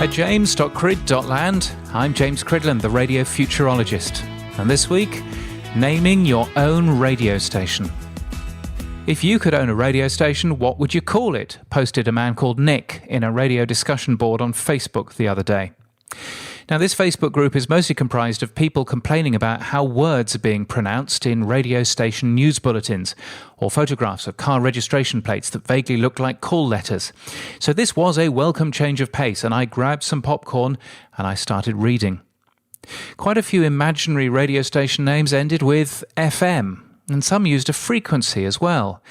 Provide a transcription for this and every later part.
At james.crid.land, I'm James Cridland, the radio futurologist. And this week, naming your own radio station. If you could own a radio station, what would you call it? Posted a man called Nick in a radio discussion board on Facebook the other day. Now, this Facebook group is mostly comprised of people complaining about how words are being pronounced in radio station news bulletins, or photographs of car registration plates that vaguely look like call letters. So this was a welcome change of pace, and I grabbed some popcorn and I started reading. Quite a few imaginary radio station names ended with FM, and some used a frequency as well.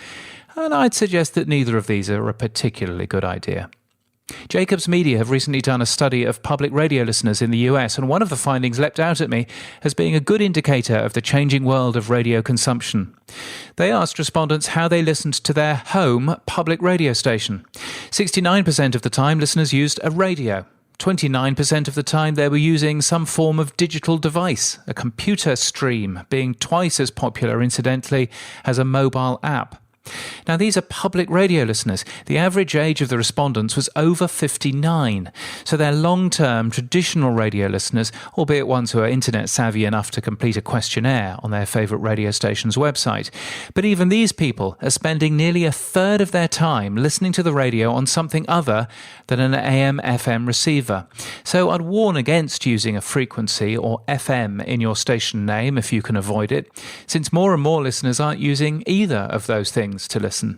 And I'd suggest that neither of these are a particularly good idea. Jacobs Media have recently done a study of public radio listeners in the US, and one of the findings leapt out at me as being a good indicator of the changing world of radio consumption. They asked respondents how they listened to their home public radio station. 69% of the time listeners used a radio. 29% of the time they were using some form of digital device, a computer stream being twice as popular, incidentally, as a mobile app. Now, these are public radio listeners. The average age of the respondents was over 59, so they're long-term traditional radio listeners, albeit ones who are internet savvy enough to complete a questionnaire on their favourite radio station's website. But even these people are spending nearly a third of their time listening to the radio on something other than an AM/FM receiver. So I'd warn against using a frequency or FM in your station name if you can avoid it, since more and more listeners aren't using either of those things to listen.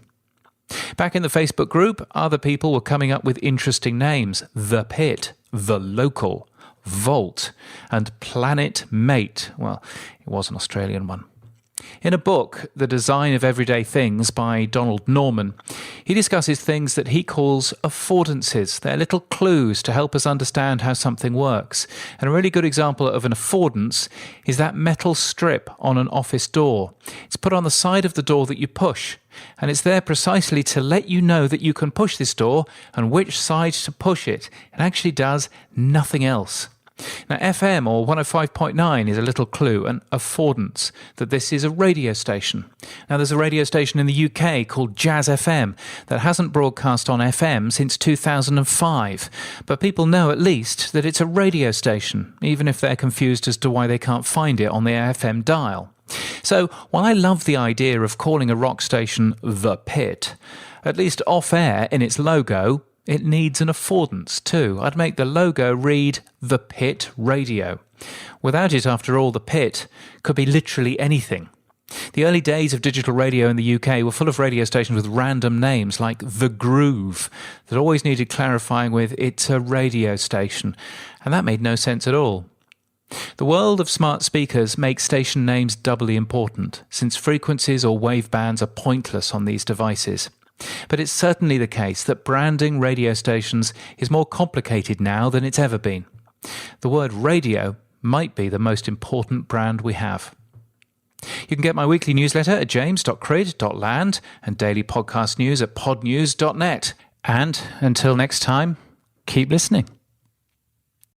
Back in the Facebook group, other people were coming up with interesting names. The Pit, The Local, Vault, and Planet Mate. Well, it was an Australian one. In a book, The Design of Everyday Things by Donald Norman, he discusses things that he calls affordances. They're little clues to help us understand how something works. And a really good example of an affordance is that metal strip on an office door. It's put on the side of the door that you push, and it's there precisely to let you know that you can push this door and which side to push it. It actually does nothing else. Now, FM or 105.9 is a little clue, an affordance, that this is a radio station. Now, there's a radio station in the UK called Jazz FM that hasn't broadcast on FM since 2005, but people know at least that it's a radio station, even if they're confused as to why they can't find it on the FM dial. So, while I love the idea of calling a rock station The Pit, at least off-air in its logo, it needs an affordance too. I'd make the logo read The Pit Radio. Without it, after all, The Pit could be literally anything. The early days of digital radio in the UK were full of radio stations with random names like The Groove that always needed clarifying with "it's a radio station," and that made no sense at all. The world of smart speakers makes station names doubly important, since frequencies or wave bands are pointless on these devices. But it's certainly the case that branding radio stations is more complicated now than it's ever been. The word radio might be the most important brand we have. You can get my weekly newsletter at james.crid.land and daily podcast news at podnews.net. And until next time, keep listening.